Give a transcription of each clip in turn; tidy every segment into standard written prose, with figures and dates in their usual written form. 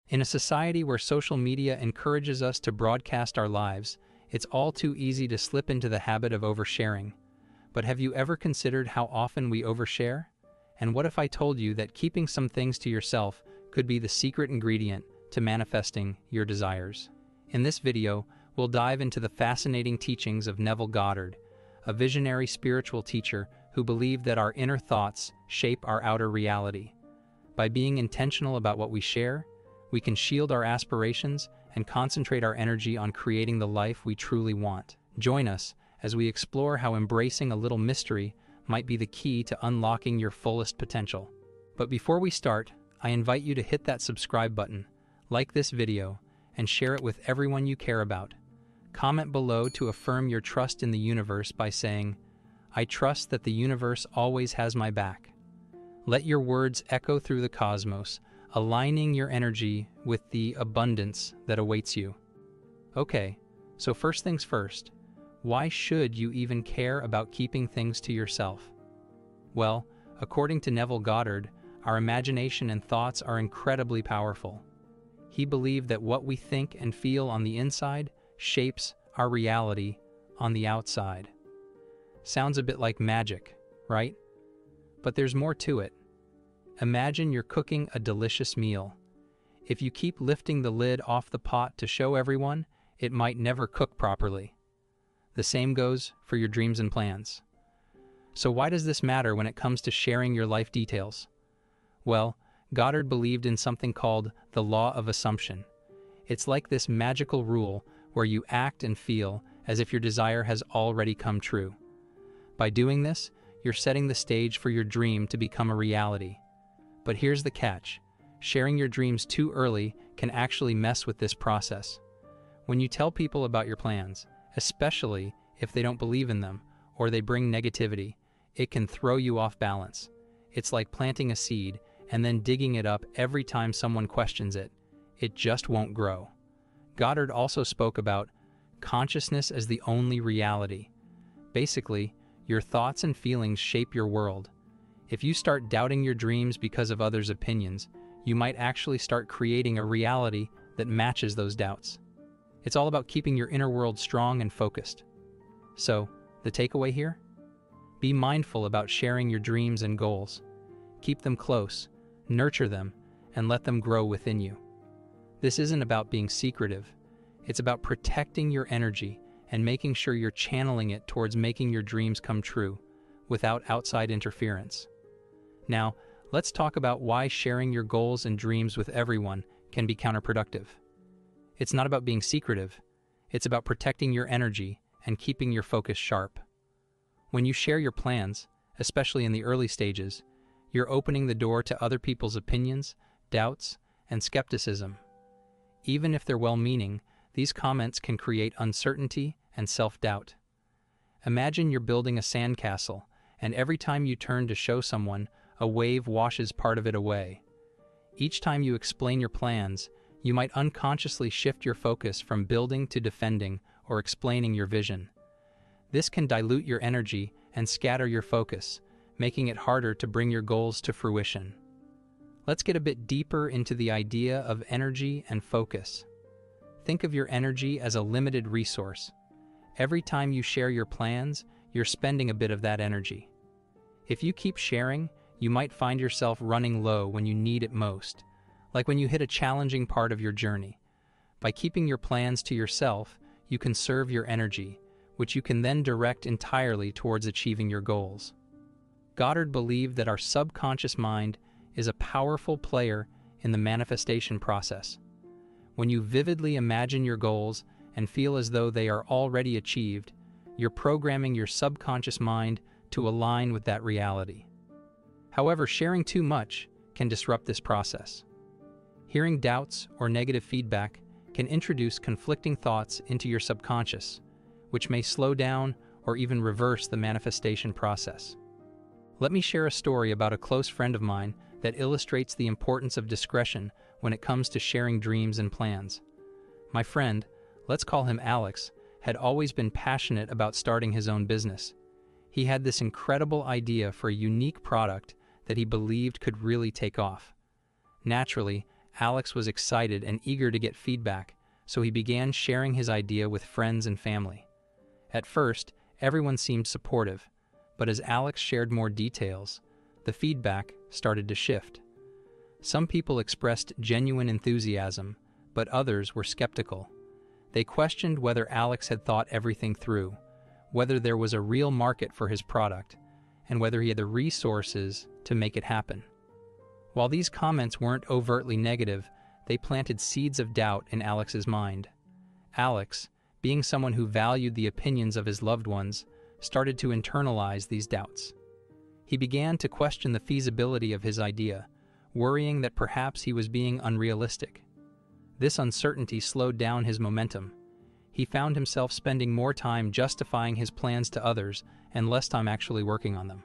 In a society where social media encourages us to broadcast our lives, it's all too easy to slip into the habit of oversharing. But have you ever considered how often we overshare? And what if I told you that keeping some things to yourself could be the secret ingredient to manifesting your desires? In this video, we'll dive into the fascinating teachings of Neville Goddard, a visionary spiritual teacher who believed that our inner thoughts shape our outer reality. By being intentional about what we share, we can shield our aspirations and concentrate our energy on creating the life we truly want. Join us as we explore how embracing a little mystery might be the key to unlocking your fullest potential. But before we start, I invite you to hit that subscribe button, like this video, and share it with everyone you care about. Comment below to affirm your trust in the universe by saying, "I trust that the universe always has my back." Let your words echo through the cosmos, aligning your energy with the abundance that awaits you. Okay, so first things first, why should you even care about keeping things to yourself? Well, according to Neville Goddard, our imagination and thoughts are incredibly powerful. He believed that what we think and feel on the inside shapes our reality on the outside. Sounds a bit like magic, right? But there's more to it. Imagine you're cooking a delicious meal. If you keep lifting the lid off the pot to show everyone, it might never cook properly. The same goes for your dreams and plans. So why does this matter when it comes to sharing your life details? Well, Goddard believed in something called the law of assumption. It's like this magical rule where you act and feel as if your desire has already come true. By doing this, you're setting the stage for your dream to become a reality. But here's the catch. Sharing your dreams too early can actually mess with this process. When you tell people about your plans, especially if they don't believe in them or they bring negativity, it can throw you off balance. It's like planting a seed and then digging it up every time someone questions it. It just won't grow. Goddard also spoke about consciousness as the only reality. Basically, your thoughts and feelings shape your world. If you start doubting your dreams because of others' opinions, you might actually start creating a reality that matches those doubts. It's all about keeping your inner world strong and focused. So, the takeaway here? Be mindful about sharing your dreams and goals. Keep them close, nurture them, and let them grow within you. This isn't about being secretive. It's about protecting your energy and making sure you're channeling it towards making your dreams come true, without outside interference. Now, let's talk about why sharing your goals and dreams with everyone can be counterproductive. It's not about being secretive. It's about protecting your energy and keeping your focus sharp. When you share your plans, especially in the early stages, you're opening the door to other people's opinions, doubts, and skepticism. Even if they're well-meaning, these comments can create uncertainty and self-doubt. Imagine you're building a sandcastle, and every time you turn to show someone, a wave washes part of it away. Each time you explain your plans, you might unconsciously shift your focus from building to defending or explaining your vision. This can dilute your energy and scatter your focus, making it harder to bring your goals to fruition. Let's get a bit deeper into the idea of energy and focus. Think of your energy as a limited resource. Every time you share your plans, you're spending a bit of that energy. If you keep sharing, you might find yourself running low when you need it most, like when you hit a challenging part of your journey. By keeping your plans to yourself, you conserve your energy, which you can then direct entirely towards achieving your goals. Goddard believed that our subconscious mind is a powerful player in the manifestation process. When you vividly imagine your goals and feel as though they are already achieved, you're programming your subconscious mind to align with that reality. However, sharing too much can disrupt this process. Hearing doubts or negative feedback can introduce conflicting thoughts into your subconscious, which may slow down or even reverse the manifestation process. Let me share a story about a close friend of mine that illustrates the importance of discretion when it comes to sharing dreams and plans. My friend, let's call him Alex, had always been passionate about starting his own business. He had this incredible idea for a unique product that he believed could really take off. Naturally, Alex was excited and eager to get feedback, so he began sharing his idea with friends and family. At first, everyone seemed supportive, but as Alex shared more details, the feedback started to shift. Some people expressed genuine enthusiasm, but others were skeptical. They questioned whether Alex had thought everything through, whether there was a real market for his product, and whether he had the resources to make it happen. While these comments weren't overtly negative, they planted seeds of doubt in Alex's mind. Alex, being someone who valued the opinions of his loved ones, started to internalize these doubts. He began to question the feasibility of his idea, worrying that perhaps he was being unrealistic. This uncertainty slowed down his momentum. He found himself spending more time justifying his plans to others and less time actually working on them.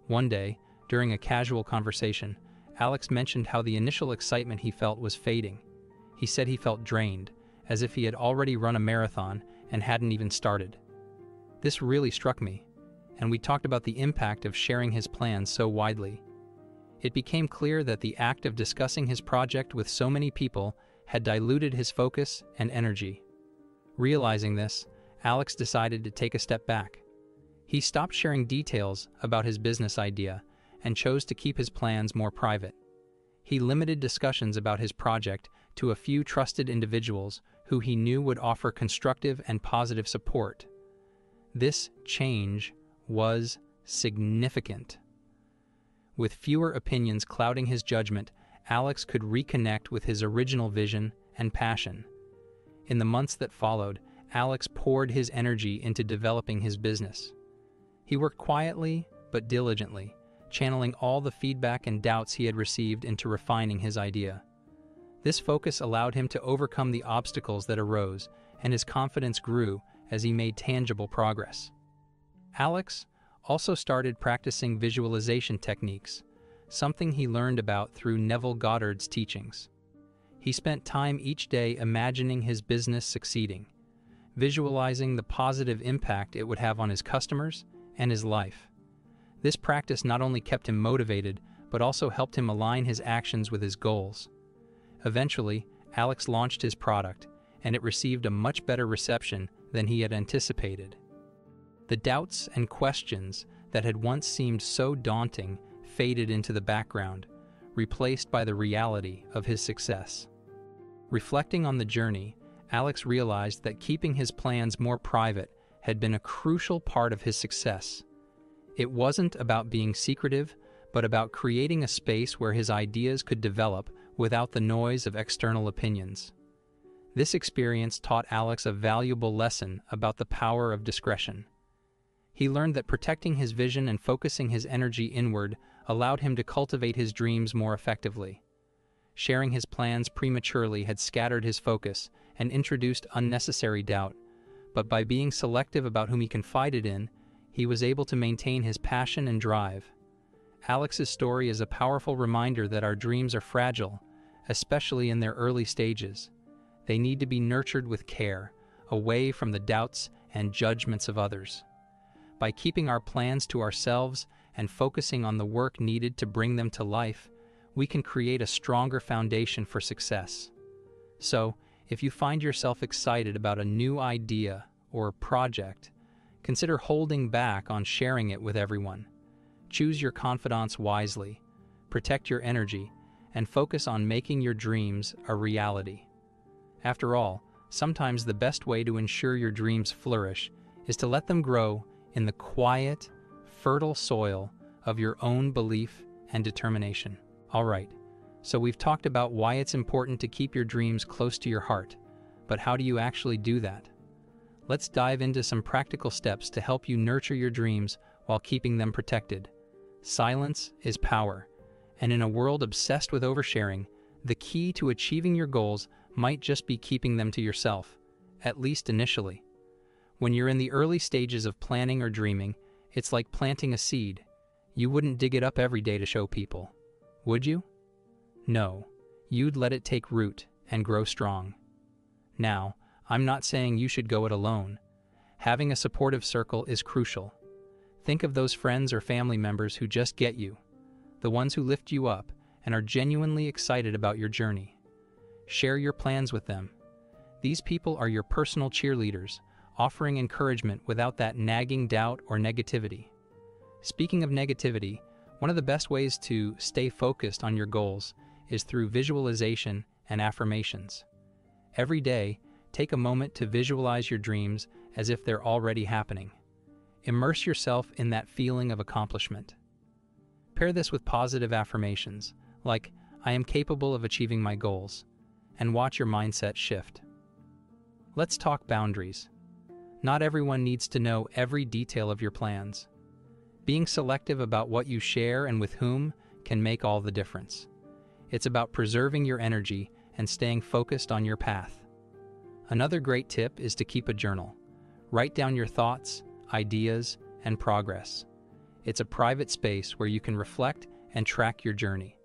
One day, during a casual conversation, Alex mentioned how the initial excitement he felt was fading. He said he felt drained, as if he had already run a marathon and hadn't even started. This really struck me, and we talked about the impact of sharing his plans so widely. It became clear that the act of discussing his project with so many people had diluted his focus and energy. Realizing this, Alex decided to take a step back. He stopped sharing details about his business idea and chose to keep his plans more private. He limited discussions about his project to a few trusted individuals who he knew would offer constructive and positive support. This change was significant. With fewer opinions clouding his judgment, Alex could reconnect with his original vision and passion. In the months that followed, Alex poured his energy into developing his business. He worked quietly but diligently, channeling all the feedback and doubts he had received into refining his idea. This focus allowed him to overcome the obstacles that arose, and his confidence grew as he made tangible progress. Alex also started practicing visualization techniques, something he learned about through Neville Goddard's teachings. He spent time each day imagining his business succeeding, visualizing the positive impact it would have on his customers and his life. This practice not only kept him motivated, but also helped him align his actions with his goals. Eventually, Alex launched his product, and it received a much better reception than he had anticipated. The doubts and questions that had once seemed so daunting faded into the background, replaced by the reality of his success. Reflecting on the journey, Alex realized that keeping his plans more private had been a crucial part of his success. It wasn't about being secretive, but about creating a space where his ideas could develop without the noise of external opinions. This experience taught Alex a valuable lesson about the power of discretion. He learned that protecting his vision and focusing his energy inward allowed him to cultivate his dreams more effectively. Sharing his plans prematurely had scattered his focus and introduced unnecessary doubt, but by being selective about whom he confided in, he was able to maintain his passion and drive. Alex's story is a powerful reminder that our dreams are fragile, especially in their early stages. They need to be nurtured with care, away from the doubts and judgments of others. By keeping our plans to ourselves and focusing on the work needed to bring them to life, we can create a stronger foundation for success. So, if you find yourself excited about a new idea or project, consider holding back on sharing it with everyone. Choose your confidants wisely, protect your energy, and focus on making your dreams a reality. After all, sometimes the best way to ensure your dreams flourish is to let them grow in the quiet, fertile soil of your own belief and determination. All right, so we've talked about why it's important to keep your dreams close to your heart, but how do you actually do that? Let's dive into some practical steps to help you nurture your dreams while keeping them protected. Silence is power, and in a world obsessed with oversharing, the key to achieving your goals might just be keeping them to yourself, at least initially. When you're in the early stages of planning or dreaming, it's like planting a seed. You wouldn't dig it up every day to show people, would you? No, you'd let it take root and grow strong. Now, I'm not saying you should go it alone. Having a supportive circle is crucial. Think of those friends or family members who just get you, the ones who lift you up and are genuinely excited about your journey. Share your plans with them. These people are your personal cheerleaders, offering encouragement without that nagging doubt or negativity. Speaking of negativity, one of the best ways to stay focused on your goals is through visualization and affirmations. Every day, take a moment to visualize your dreams as if they're already happening. Immerse yourself in that feeling of accomplishment. Pair this with positive affirmations, like, "I am capable of achieving my goals," and watch your mindset shift. Let's talk boundaries. Not everyone needs to know every detail of your plans. Being selective about what you share and with whom can make all the difference. It's about preserving your energy and staying focused on your path. Another great tip is to keep a journal. Write down your thoughts, ideas, and progress. It's a private space where you can reflect and track your journey.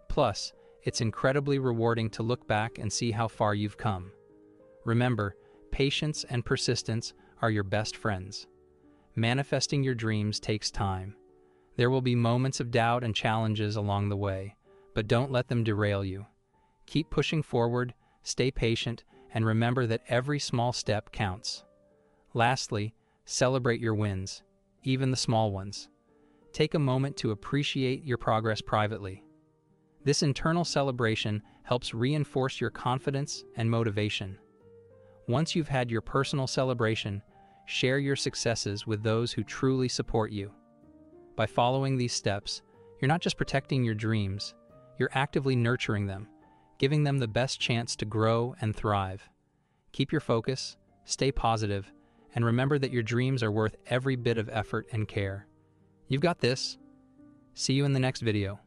Plus, it's incredibly rewarding to look back and see how far you've come. Remember, patience and persistence are your best friends. Manifesting your dreams takes time. There will be moments of doubt and challenges along the way, but don't let them derail you. Keep pushing forward, stay patient, and remember that every small step counts. Lastly, celebrate your wins, even the small ones. Take a moment to appreciate your progress privately. This internal celebration helps reinforce your confidence and motivation. Once you've had your personal celebration, share your successes with those who truly support you. By following these steps, you're not just protecting your dreams, you're actively nurturing them, giving them the best chance to grow and thrive. Keep your focus, stay positive, and remember that your dreams are worth every bit of effort and care. You've got this. See you in the next video.